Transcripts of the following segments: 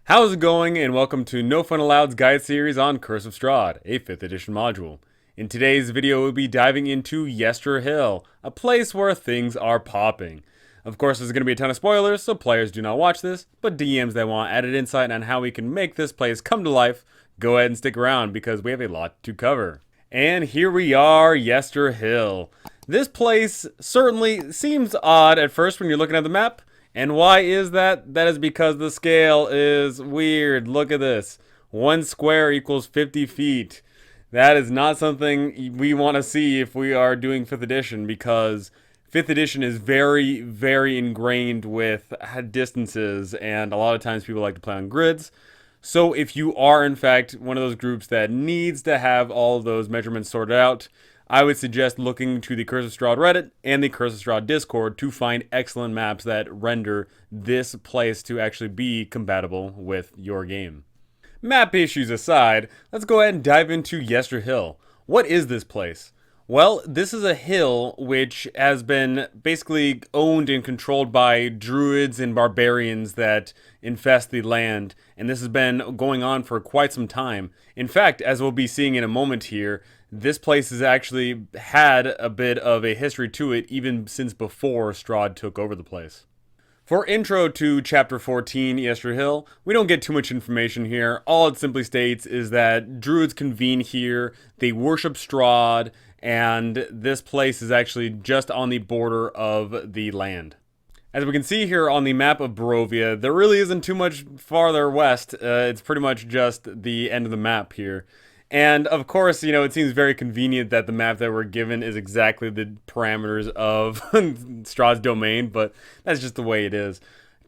How's it going, and welcome to No Fun Alloved's guide series on Curse of Strahd, a 5th edition module. In today's video, we'll be diving into Yester Hill, a place where things are popping. Of course, there's going to be a ton of spoilers, so players do not watch this, but DMs that want added insight on how we can make this place come to life, go ahead and stick around because we have a lot to cover. And here we are, Yester Hill. This place certainly seems odd at first when you're looking at the map. And why is that? That is because the scale is weird. Look at this. 1 square equals 50 feet. That is not something we want to see if we are doing 5th edition, because 5th edition is very, very ingrained with distances, and a lot of times people like to play on grids. So if you are, in fact, one of those groups that needs to have all of those measurements sorted out, I would suggest looking to the Curse of Strahd Reddit and the Curse of Strahd Discord to find excellent maps that render this place to actually be compatible with your game. Map issues aside, let's go ahead and dive into Yester Hill. What is this place? Well, this is a hill which has been basically owned and controlled by druids and barbarians that infest the land, and this has been going on for quite some time. In fact, as we'll be seeing in a moment here, this place has actually had a bit of a history to it even since before Strahd took over the place. For intro to Chapter 14, Yester Hill, we don't get too much information here. All it simply states is that druids convene here, they worship Strahd, and this place is actually just on the border of the land. As we can see here on the map of Barovia, there really isn't too much farther west. It's pretty much just the end of the map here. And of course, you know, it seems very convenient that the map that we're given is exactly the parameters of Strahd's domain, but that's just the way it is.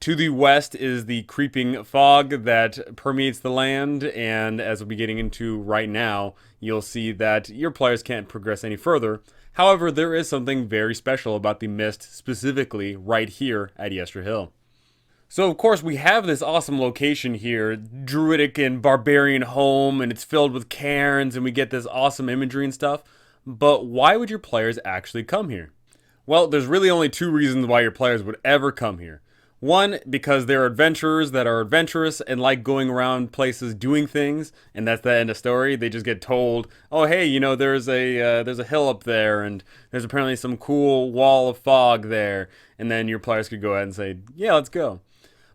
To the west is the creeping fog that permeates the land, and as we'll be getting into right now, you'll see that your players can't progress any further. However, there is something very special about the mist, specifically right here at Yester Hill. So, of course, we have this awesome location here, druidic and barbarian home, and it's filled with cairns, and we get this awesome imagery and stuff. But why would your players actually come here? Well, there's really only 2 reasons why your players would ever come here. One, because they're adventurers that are adventurous and like going around places doing things, and that's the end of story. They just get told, oh hey, you know, there's a hill up there, and there's apparently some cool wall of fog there, and then your players could go ahead and say, yeah, let's go.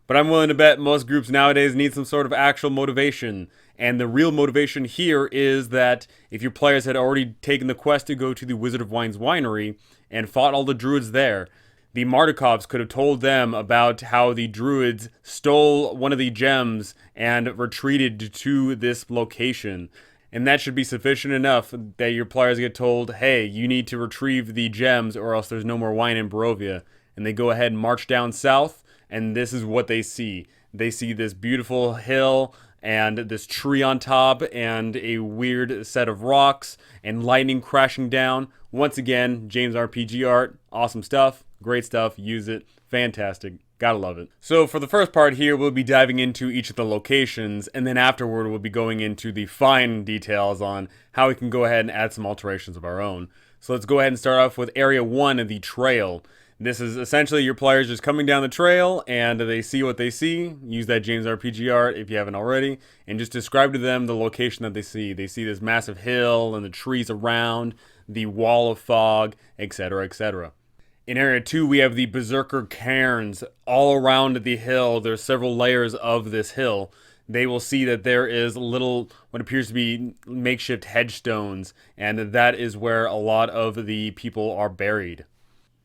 But I'm willing to bet most groups nowadays need some sort of actual motivation. And the real motivation here is that if your players had already taken the quest to go to the Wizard of Wine's winery and fought all the druids there, the Mardukovs could have told them about how the druids stole one of the gems and retreated to this location. And that should be sufficient enough that your players get told, hey, you need to retrieve the gems or else there's no more wine in Barovia. And they go ahead and march down south. And this is what they see. They see this beautiful hill and this tree on top and a weird set of rocks and lightning crashing down. Once again, James RPG art. Awesome stuff. Great stuff. Use it. Fantastic. Gotta love it. So for the first part here, we'll be diving into each of the locations, and then afterward we'll be going into the fine details on how we can go ahead and add some alterations of our own. So let's go ahead and start off with Area 1 of the trail. This is essentially your players just coming down the trail, and they see what they see. Use that James RPG art if you haven't already, and just describe to them the location that they see. They see this massive hill and the trees around, the wall of fog, etc., etc. In Area 2, we have the Berserker Cairns. All around the hill, there's several layers of this hill. They will see that there is little, what appears to be makeshift headstones, and that is where a lot of the people are buried.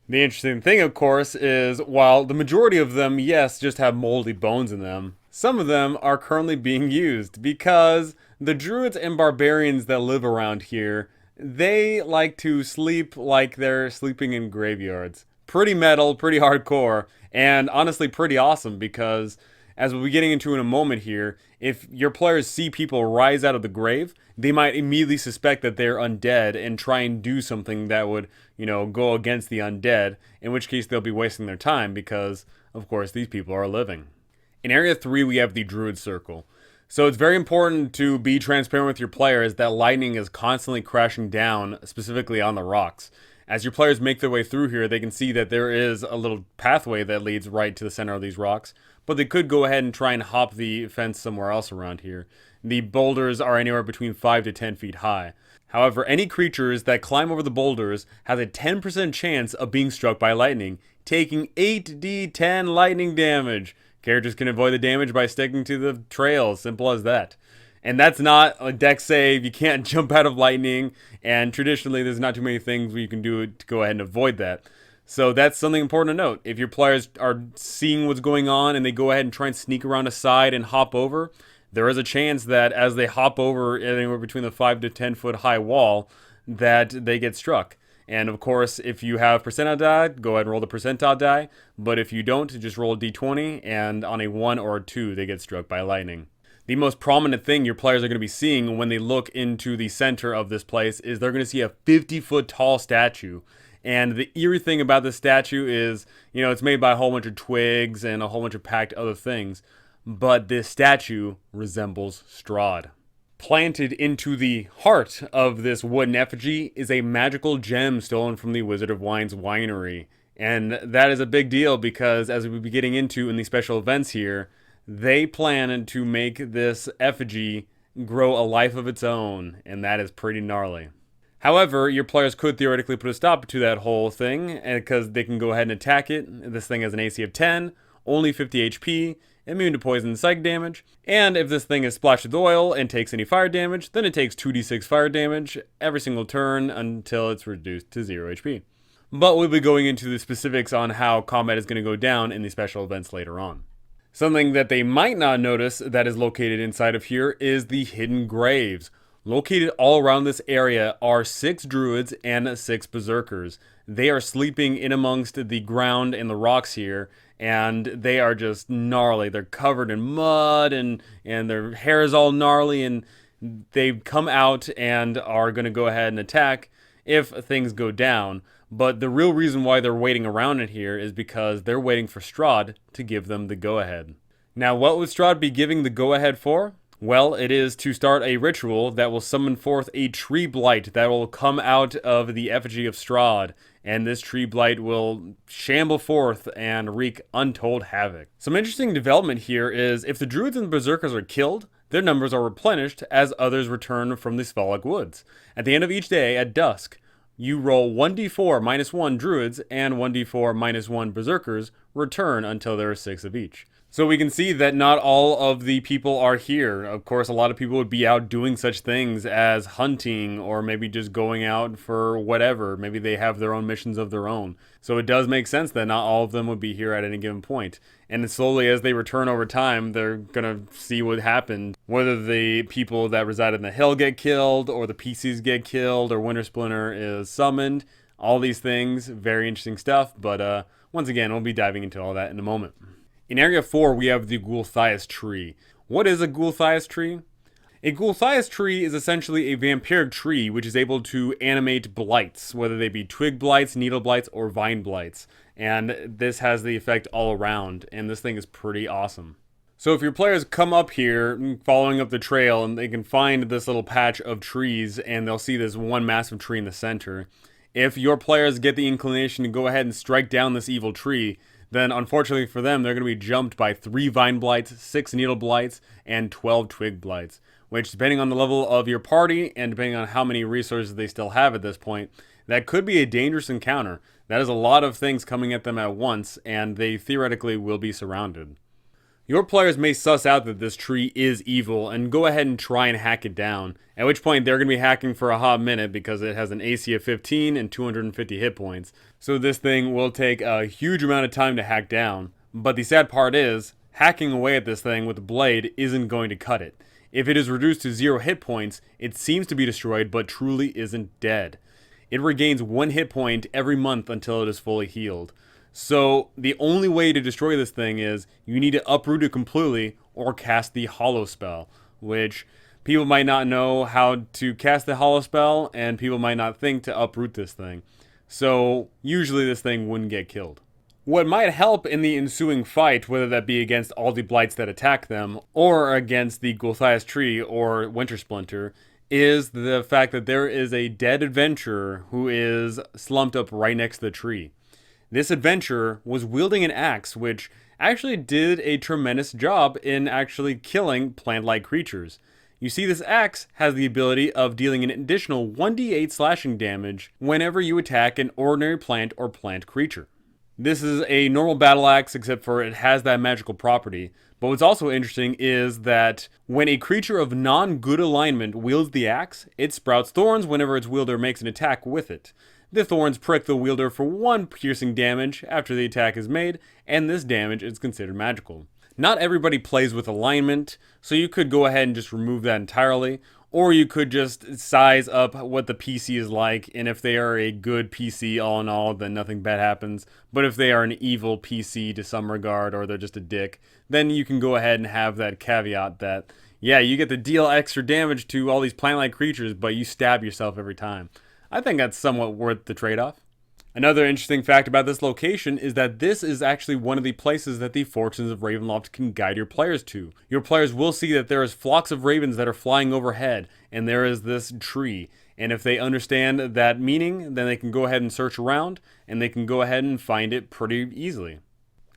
The interesting thing, of course, is while the majority of them, yes, just have moldy bones in them, some of them are currently being used because the druids and barbarians that live around here, they like to sleep like they're sleeping in graveyards. Pretty metal, pretty hardcore, and honestly pretty awesome because, as we'll be getting into in a moment here, if your players see people rise out of the grave, they might immediately suspect that they're undead and try and do something that would, you know, go against the undead, in which case they'll be wasting their time because, of course, these people are living. In Area 3, we have the Druids Circle. So it's very important to be transparent with your players that lightning is constantly crashing down, specifically on the rocks. As your players make their way through here, they can see that there is a little pathway that leads right to the center of these rocks. but they could go ahead and try and hop the fence somewhere else around here. The boulders are anywhere between 5 to 10 feet high. However, any creatures that climb over the boulders has a 10% chance of being struck by lightning, taking 8d10 lightning damage. Characters can avoid the damage by sticking to the trail, simple as that. And that's not a dex save, you can't jump out of lightning, and traditionally there's not too many things you can do to go ahead and avoid that. So that's something important to note. If your players are seeing what's going on and they go ahead and try and sneak around a side and hop over, there is a chance that as they hop over anywhere between the 5 to 10 foot high wall, that they get struck. And of course, if you have percentile die, go ahead and roll the percentile die. But if you don't, just roll a d20, and on a 1 or a 2, they get struck by lightning. The most prominent thing your players are going to be seeing when they look into the center of this place is they're going to see a 50-foot tall statue. And the eerie thing about this statue is, it's made by a whole bunch of twigs and a whole bunch of packed other things. But this statue resembles Strahd. Planted into the heart of this wooden effigy is a magical gem stolen from the Wizard of Wine's winery. And that is a big deal because, as we'll be getting into in the special events here, they plan to make this effigy grow a life of its own, and that is pretty gnarly. However, your players could theoretically put a stop to that whole thing, because they can go ahead and attack it. This thing has an AC of 10, only 50 HP, immune to poison and psychic damage, and if this thing is splashed with oil and takes any fire damage, then it takes 2d6 fire damage every single turn until it's reduced to 0 HP. But we'll be going into the specifics on how combat is going to go down in the special events later on. Something that they might not notice that is located inside of here is the hidden graves. Located all around this area are 6 druids and 6 berserkers. They are sleeping in amongst the ground and the rocks here, and they are just gnarly. They're covered in mud, and their hair is all gnarly, and they come out and are going to go ahead and attack if things go down. But the real reason why they're waiting around in here is because they're waiting for Strahd to give them the go-ahead. Now, what would Strahd be giving the go-ahead for? Well, it is to start a ritual that will summon forth a tree blight that will come out of the effigy of Strahd, and this tree blight will shamble forth and wreak untold havoc. Some interesting development here is if the druids and the berserkers are killed, their numbers are replenished as others return from the Svalak woods. At the end of each day, at dusk, you roll 1d4 minus 1 druids and 1d4 minus 1 berserkers return until there are 6 of each. So we can see that not all of the people are here. Of course, a lot of people would be out doing such things as hunting or maybe just going out for whatever. Maybe they have their own missions of their own. So it does make sense that not all of them would be here at any given point. And slowly as they return over time, they're going to see what happened. Whether the people that reside in the hill get killed or the PCs get killed or Winter Splinter is summoned. All these things, very interesting stuff. But once again, we'll be diving into all that in a moment. In Area 4, we have the Gulthias Tree. What is a Gulthias Tree? A Gulthias Tree is essentially a vampiric tree which is able to animate blights, whether they be twig blights, needle blights, or vine blights. And this has the effect all around, and this thing is pretty awesome. So if your players come up here, following up the trail, and they can find this little patch of trees, and they'll see this one massive tree in the center. If your players get the inclination to go ahead and strike down this evil tree, then unfortunately for them, they're going to be jumped by 3 vine blights, 6 needle blights, and 12 twig blights, which depending on the level of your party and depending on how many resources they still have at this point, that could be a dangerous encounter. That is a lot of things coming at them at once, and they theoretically will be surrounded. Your players may suss out that this tree is evil and go ahead and try and hack it down, at which point they're going to be hacking for a hot minute because it has an AC of 15 and 250 hit points. So this thing will take a huge amount of time to hack down. But the sad part is, hacking away at this thing with a blade isn't going to cut it. If it is reduced to 0 hit points, it seems to be destroyed but truly isn't dead. It regains 1 hit point every month until it is fully healed. So the only way to destroy this thing is you need to uproot it completely or cast the hollow spell, which people might not know how to cast the hollow spell and people might not think to uproot this thing. So usually this thing wouldn't get killed. What might help in the ensuing fight, whether that be against all the blights that attack them or against the Gulthias Tree or Winter Splinter, is the fact that there is a dead adventurer who is slumped up right next to the tree. This adventurer was wielding an axe which, actually did a tremendous job in actually killing plant-like creatures. You see, this axe has the ability of dealing an additional 1d8 slashing damage whenever you attack an ordinary plant or plant creature. This is a normal battle axe, except for it has that magical property. But what's also interesting is that when a creature of non-good alignment wields the axe, it sprouts thorns whenever its wielder makes an attack with it. The thorns prick the wielder for 1 piercing damage after the attack is made, and this damage is considered magical. Not everybody plays with alignment, so you could go ahead and just remove that entirely, or you could just size up what the PC is like, and if they are a good PC all in all, then nothing bad happens. But if they are an evil PC to some regard, or they're just a dick, then you can go ahead and have that caveat that, yeah, you get to deal extra damage to all these plant-like creatures, but you stab yourself every time. I think that's somewhat worth the trade-off. Another interesting fact about this location is that this is actually one of the places that the Fortunes of Ravenloft can guide your players to. Your players will see that there is flocks of ravens that are flying overhead, and there is this tree. And if they understand that meaning, then they can go ahead and search around, and they can go ahead and find it pretty easily.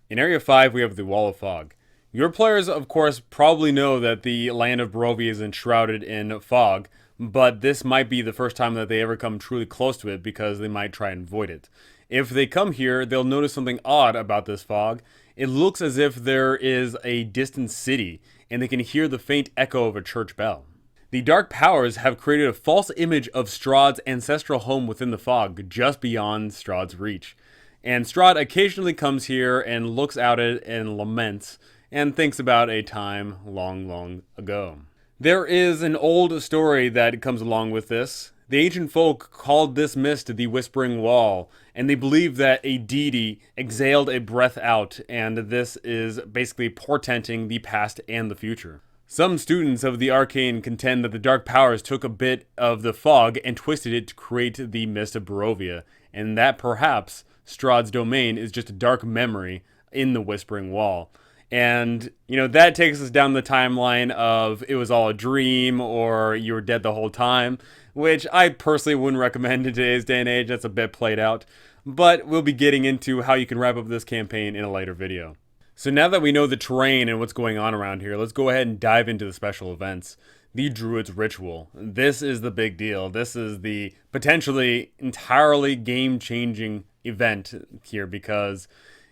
In Area 5, we have the Wall of Fog. Your players, of course, probably know that the land of Barovia is enshrouded in fog, but this might be the first time that they ever come truly close to it because they might try and avoid it. If they come here, they'll notice something odd about this fog. It looks as if there is a distant city, and they can hear the faint echo of a church bell. The Dark Powers have created a false image of Strahd's ancestral home within the fog, just beyond Strahd's reach. And Strahd occasionally comes here and looks out at it and laments, and thinks about a time long, long ago. There is an old story that comes along with this. The ancient folk called this mist the Whispering Wall, and they believed that a deity exhaled a breath out, and this is basically portenting the past and the future. Some students of the arcane contend that the Dark Powers took a bit of the fog and twisted it to create the Mist of Barovia, and that perhaps Strahd's domain is just a dark memory in the Whispering Wall. And, that takes us down the timeline of it was all a dream or you were dead the whole time, which I personally wouldn't recommend in today's day and age. That's a bit played out. But we'll be getting into how you can wrap up this campaign in a later video. So now that we know the terrain and what's going on around here, let's go ahead and dive into the special events. The Druids Ritual. This is the big deal. This is the potentially entirely game-changing event here, because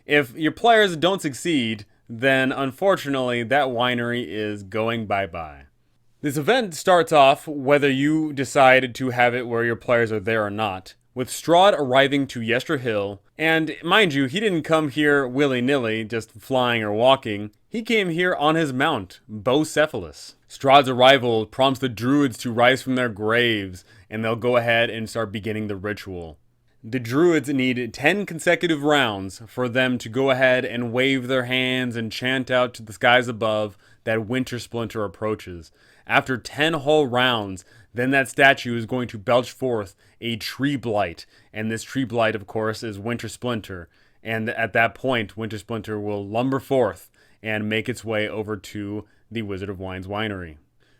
if your players don't succeed, then unfortunately that winery is going bye-bye. This event starts off whether you decide to have it where your players are there or not, with Strahd arriving to Yester Hill, and mind you, he didn't come here willy-nilly, just flying or walking. He came here on his mount, Bocephalus. Strahd's arrival prompts the Druids to rise from their graves, and they'll go ahead and start beginning the ritual. The Druids need 10 consecutive rounds for them to go ahead and wave their hands and chant out to the skies above that Winter Splinter approaches. After 10 whole rounds, then that statue is going to belch forth a tree blight, and this tree blight, of course, is Winter Splinter. And at that point, Winter Splinter will lumber forth and make its way over to the Wizard of Wine's winery.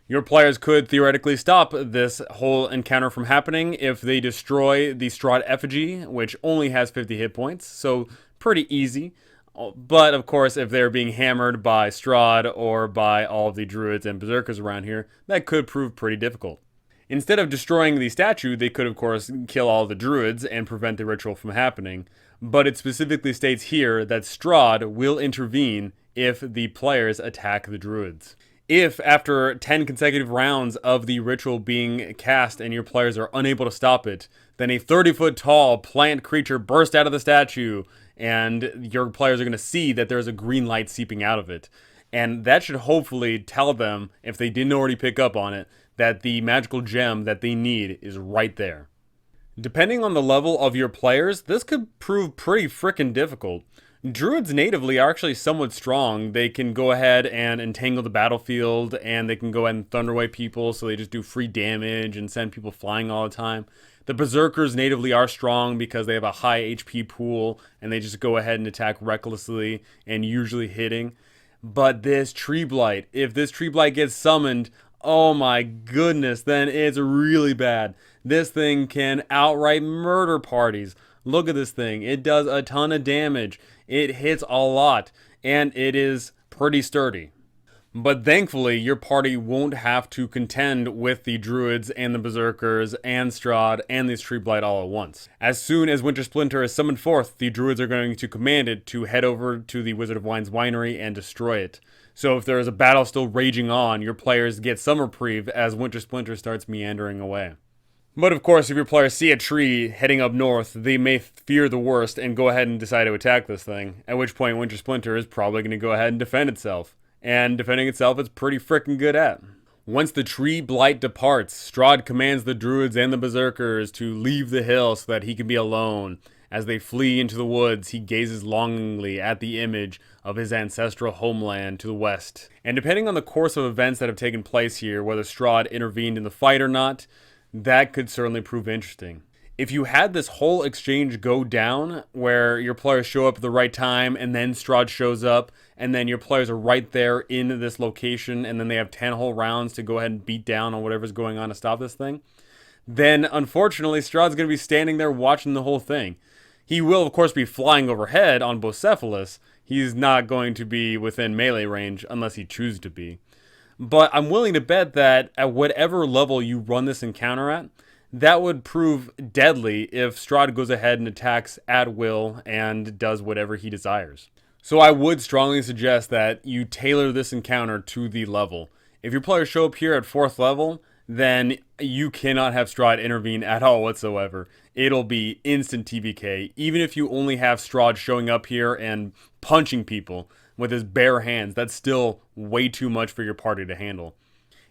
Your players could theoretically stop this whole encounter from happening if they destroy the Strahd effigy, which only has 50 hit points, so pretty easy. But of course, if they're being hammered by Strahd or by all of the druids and berserkers around here, that could prove pretty difficult. Instead of destroying the statue, they could of course kill all the druids and prevent the ritual from happening. But it specifically states here that Strahd will intervene if the players attack the druids. If, after 10 consecutive rounds of the ritual being cast and your players are unable to stop it, then a 30-foot tall plant creature bursts out of the statue, and your players are going to see that there's a green light seeping out of it. And that should hopefully tell them, if they didn't already pick up on it, that the magical gem that they need is right there. Depending on the level of your players, this could prove pretty frickin' difficult. Druids natively are actually somewhat strong. They can go ahead and entangle the battlefield, and they can go ahead and thunder away people, so they just do free damage and send people flying all the time. The Berserkers natively are strong because they have a high HP pool, and they just go ahead and attack recklessly and usually hitting. But this Tree Blight, if this Tree Blight gets summoned, oh my goodness, then it's really bad. This thing can outright murder parties. Look at this thing. It does a ton of damage. It hits a lot. and it is pretty sturdy. But thankfully, your party won't have to contend with the Druids and the Berserkers and Strahd and these Tree Blight all at once. As soon as Winter Splinter is summoned forth, the Druids are going to command it to head over to the Wizard of Wine's winery and destroy it. So if there is a battle still raging on, your players get some reprieve as Winter Splinter starts meandering away. But of course, if your players see a tree heading up north, they may fear the worst and go ahead and decide to attack this thing, at which point Winter Splinter is probably going to go ahead and defend itself. And defending itself it's pretty freaking good at. Once the Tree Blight departs, Strahd commands the Druids and the Berserkers to leave the hill so that he can be alone. As they flee into the woods, he gazes longingly at the image of his ancestral homeland to the west. And depending on the course of events that have taken place here, whether Strahd intervened in the fight or not, that could certainly prove interesting. If you had this whole exchange go down, where your players show up at the right time, and then Strahd shows up, and then your players are right there in this location, and then they have 10 whole rounds to go ahead and beat down on whatever's going on to stop this thing, then unfortunately Strahd's going to be standing there watching the whole thing. He will, of course, be flying overhead on Bocephalus. He's not going to be within melee range unless he chooses to be. But I'm willing to bet that at whatever level you run this encounter at, that would prove deadly if Strahd goes ahead and attacks at will and does whatever he desires. So I would strongly suggest that you tailor this encounter to the level. If your players show up here at 4th level, then you cannot have Strahd intervene at all whatsoever. It'll be instant TBK, even if you only have Strahd showing up here and punching people with his bare hands. That's still way too much for your party to handle.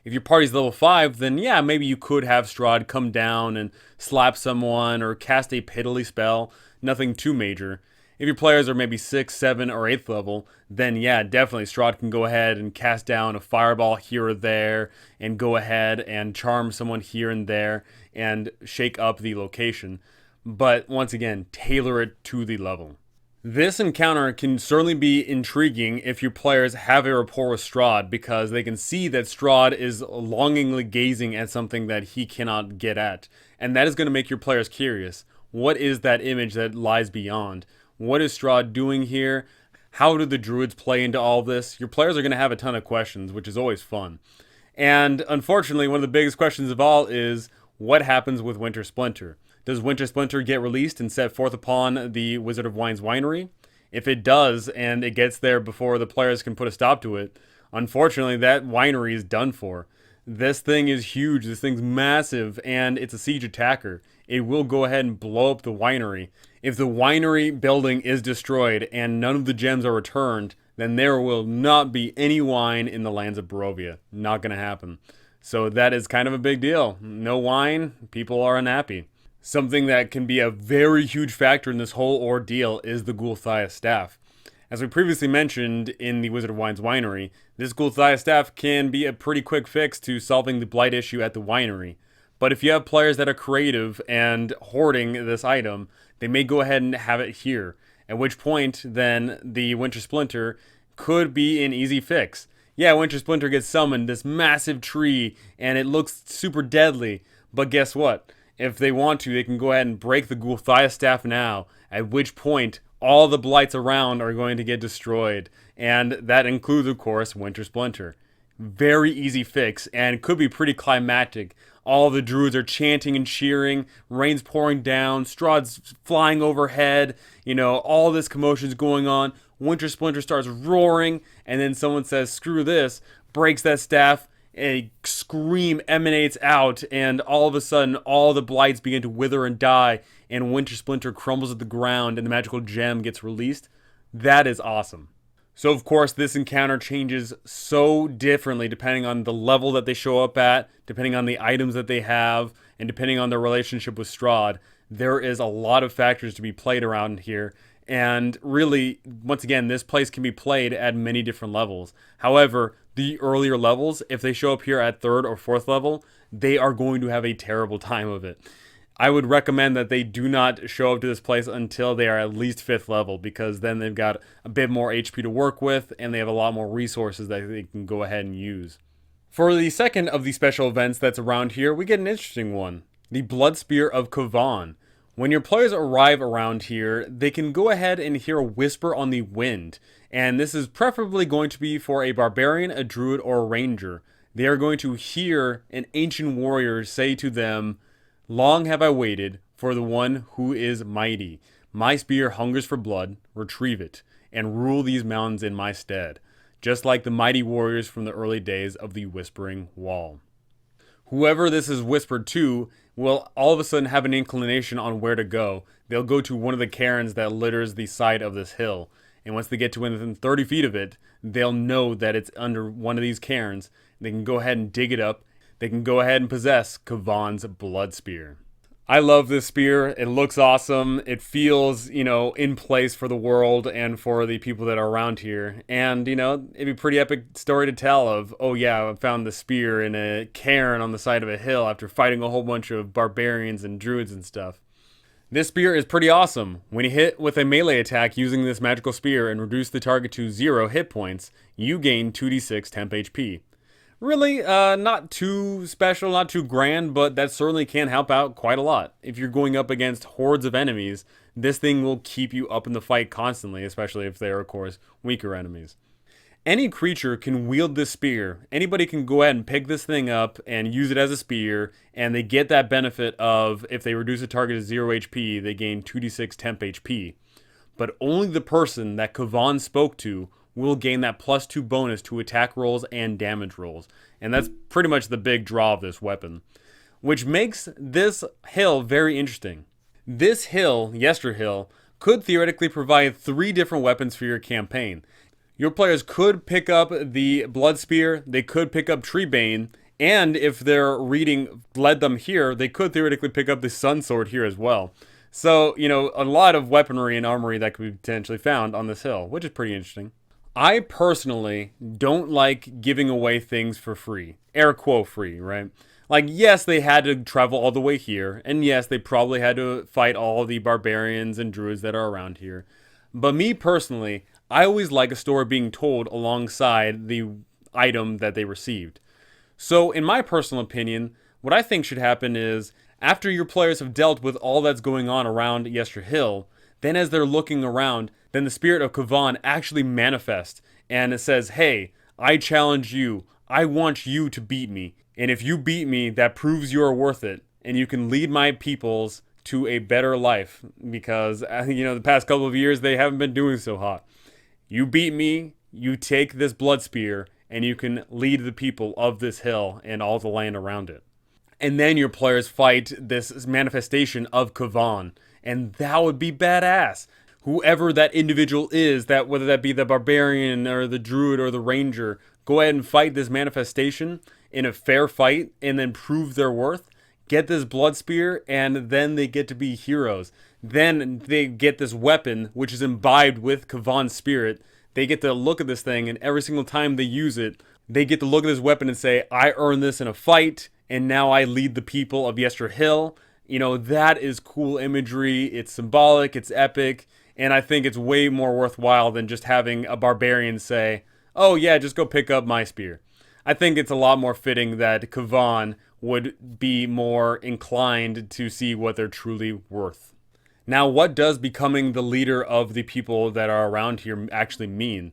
If your party's level 5, then yeah, maybe you could have Strahd come down and slap someone or cast a piddly spell. Nothing too major. If your players are maybe 6, 7, or 8th level, then yeah, definitely Strahd can go ahead and cast down a fireball here or there and go ahead and charm someone here and there and shake up the location. But once again, tailor it to the level. This encounter can certainly be intriguing if your players have a rapport with Strahd, because they can see that Strahd is longingly gazing at something that he cannot get at. And that is going to make your players curious. What is that image that lies beyond? What is Strahd doing here? How do the Druids play into all of this? Your players are going to have a ton of questions, which is always fun. And unfortunately, one of the biggest questions of all is, what happens with Winter Splinter? Does Winter Splinter get released and set forth upon the Wizard of Wine's winery? If it does, and it gets there before the players can put a stop to it, unfortunately that winery is done for. This thing is huge, this thing's massive, and it's a siege attacker. It will go ahead and blow up the winery. If the winery building is destroyed and none of the gems are returned, then there will not be any wine in the lands of Barovia. Not going to happen. So that is kind of a big deal. No wine, people are unhappy. Something that can be a very huge factor in this whole ordeal is the Gulthias staff. As we previously mentioned in the Wizard of Wine's winery, this Gulthias staff can be a pretty quick fix to solving the blight issue at the winery. But if you have players that are creative and hoarding this item, they may go ahead and have it here. At which point, then, the Winter Splinter could be an easy fix. Yeah, Winter Splinter gets summoned, this massive tree, and it looks super deadly. But guess what? If they want to, they can go ahead and break the Gulthias staff now, at which point all the blights around are going to get destroyed. And that includes, of course, Winter Splinter. Very easy fix, and could be pretty climactic. All the Druids are chanting and cheering, rain's pouring down, Strahd's flying overhead, all this commotion's going on. Winter Splinter starts roaring, and then someone says, screw this, breaks that staff, a scream emanates out, and all of a sudden, all the blights begin to wither and die, and Winter Splinter crumbles at the ground, and the magical gem gets released. That is awesome. So, of course, this encounter changes so differently depending on the level that they show up at, depending on the items that they have, and depending on their relationship with Strahd. There is a lot of factors to be played around here. And really, once again, this place can be played at many different levels. However, the earlier levels, if they show up here at 3rd or 4th level, they are going to have a terrible time of it. I would recommend that they do not show up to this place until they are at least 5th level, because then they've got a bit more HP to work with, and they have a lot more resources that they can go ahead and use. For the second of the special events that's around here, we get an interesting one. The Blood Spear of Kavan. When your players arrive around here, they can go ahead and hear a whisper on the wind, and this is preferably going to be for a barbarian, a druid, or a ranger. They are going to hear an ancient warrior say to them, "Long have I waited for the one who is mighty. My spear hungers for blood, retrieve it, and rule these mountains in my stead," just like the mighty warriors from the early days of the Whispering Wall. Whoever this is whispered to will all of a sudden have an inclination on where to go. They'll go to one of the cairns that litters the side of this hill. And once they get to within 30 feet of it, they'll know that it's under one of these cairns. They can go ahead and dig it up. They can go ahead and possess Kavan's blood spear. I love this spear. It looks awesome. It feels, in place for the world and for the people that are around here. And, it'd be a pretty epic story to tell of, oh yeah, I found the spear in a cairn on the side of a hill after fighting a whole bunch of barbarians and druids and stuff. This spear is pretty awesome. When you hit with a melee attack using this magical spear and reduce the target to 0 hit points, you gain 2d6 temp HP. Really, not too special, not too grand, but that certainly can help out quite a lot. If you're going up against hordes of enemies, this thing will keep you up in the fight constantly, especially if they are, of course, weaker enemies. Any creature can wield this spear. Anybody can go ahead and pick this thing up and use it as a spear, and they get that benefit of, if they reduce a target to 0 HP, they gain 2d6 temp HP. But only the person that Kavan spoke to will gain that +2 bonus to attack rolls and damage rolls. And that's pretty much the big draw of this weapon, which makes this hill very interesting. This hill, Yester Hill, could theoretically provide 3 different weapons for your campaign. Your players could pick up the Blood Spear, they could pick up Treebane, and if their reading led them here, they could theoretically pick up the Sun Sword here as well. So, a lot of weaponry and armory that could be potentially found on this hill, which is pretty interesting. I personally don't like giving away things for free. Air quote free, right? Like, yes, they had to travel all the way here, and yes, they probably had to fight all the barbarians and druids that are around here. But me personally, I always like a story being told alongside the item that they received. So, in my personal opinion, what I think should happen is, after your players have dealt with all that's going on around Yester Hill, then as they're looking around, then the spirit of Kavan actually manifests, and it says, "Hey, I challenge you. I want you to beat me. And if you beat me, that proves you are worth it. And you can lead my peoples to a better life." Because, the past couple of years, they haven't been doing so hot. You beat me, you take this blood spear, and you can lead the people of this hill and all the land around it. And then your players fight this manifestation of Kavan. And that would be badass. Whoever that individual is, that whether that be the barbarian or the druid or the ranger, go ahead and fight this manifestation in a fair fight and then prove their worth. Get this blood spear, and then they get to be heroes. Then they get this weapon, which is imbibed with Kavan's spirit. They get to look at this thing, and every single time they use it, they get to look at this weapon and say, "I earned this in a fight, and now I lead the people of Yester Hill." That is cool imagery. It's symbolic, it's epic, and I think it's way more worthwhile than just having a barbarian say, "Oh yeah, just go pick up my spear." I think it's a lot more fitting that Kavan would be more inclined to see what they're truly worth. Now, what does becoming the leader of the people that are around here actually mean?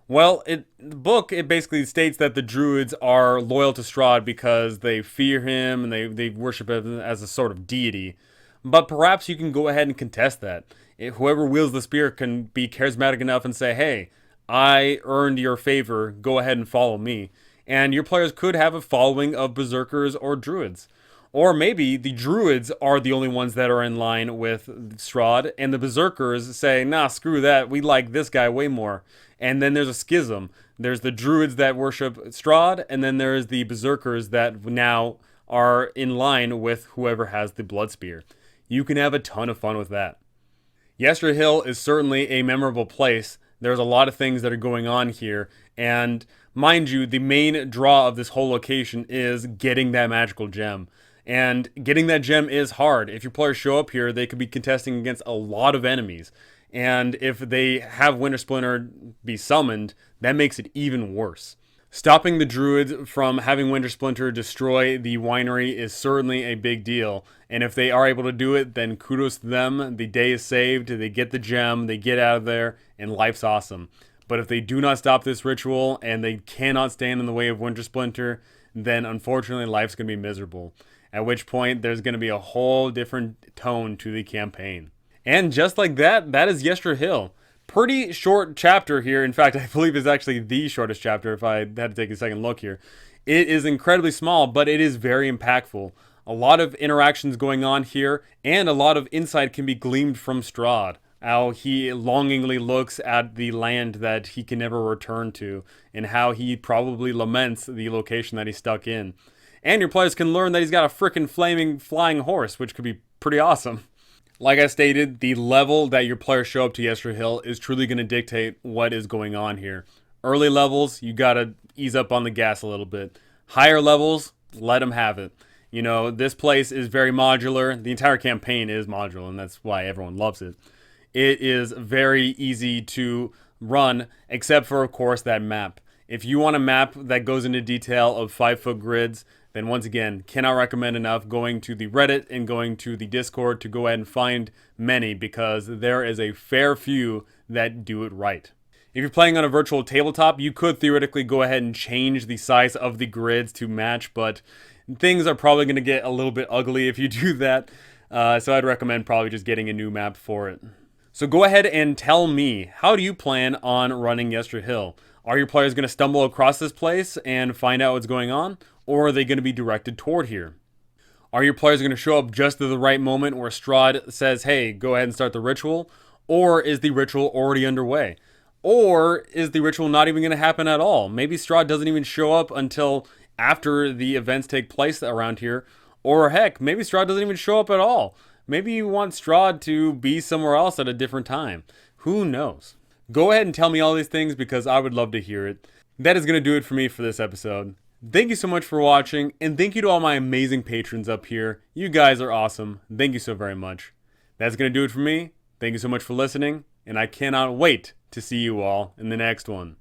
Well, the book, it basically states that the Druids are loyal to Strahd because they fear him and they worship him as a sort of deity. But perhaps you can go ahead and contest that. Whoever wields the spear can be charismatic enough and say, "Hey, I earned your favor, go ahead and follow me." And your players could have a following of Berserkers or Druids. Or maybe the Druids are the only ones that are in line with Strahd, and the Berserkers say, "Nah, screw that, we like this guy way more." And then there's a schism. There's the Druids that worship Strahd, and then there's the Berserkers that now are in line with whoever has the Blood Spear. You can have a ton of fun with that. Yester Hill is certainly a memorable place. There's a lot of things that are going on here, and mind you, the main draw of this whole location is getting that magical gem. And getting that gem is hard. If your players show up here, they could be contesting against a lot of enemies. And if they have Winter Splinter be summoned, that makes it even worse. Stopping the Druids from having Winter Splinter destroy the winery is certainly a big deal. And if they are able to do it, then kudos to them. The day is saved, they get the gem, they get out of there, and life's awesome. But if they do not stop this ritual and they cannot stand in the way of Winter Splinter, then unfortunately life's going to be miserable. At which point there's going to be a whole different tone to the campaign. And just like that, that is Yester Hill. Pretty short chapter here. In fact, I believe it's actually the shortest chapter if I had to take a second look here. It is incredibly small, but it is very impactful. A lot of interactions going on here, and a lot of insight can be gleaned from Strahd. How he longingly looks at the land that he can never return to, and how he probably laments the location that he's stuck in. And your players can learn that he's got a freaking flaming flying horse, which could be pretty awesome. Like I stated, the level that your players show up to Yester Hill is truly going to dictate what is going on here. Early levels, you got to ease up on the gas a little bit. Higher levels, let them have it. You know, this place is very modular. The entire campaign is modular, and that's why everyone loves it. It is very easy to run, except for, of course, that map. If you want a map that goes into detail of 5-foot grids, then once again, cannot recommend enough going to the Reddit and going to the Discord to go ahead and find many, because there is a fair few that do it right. If you're playing on a virtual tabletop, you could theoretically go ahead and change the size of the grids to match, but things are probably going to get a little bit ugly if you do that. So I'd recommend probably just getting a new map for it. So go ahead and tell me, how do you plan on running Yester Hill? Are your players going to stumble across this place and find out what's going on? Or are they going to be directed toward here? Are your players going to show up just at the right moment where Strahd says, hey, go ahead and start the ritual? Or is the ritual already underway? Or is the ritual not even going to happen at all? Maybe Strahd doesn't even show up until after the events take place around here. Or heck, maybe Strahd doesn't even show up at all. Maybe you want Strahd to be somewhere else at a different time. Who knows? Go ahead and tell me all these things because I would love to hear it. That is going to do it for me for this episode. Thank you so much for watching, and thank you to all my amazing patrons up here. You guys are awesome. Thank you so very much. That's going to do it for me. Thank you so much for listening, and I cannot wait to see you all in the next one.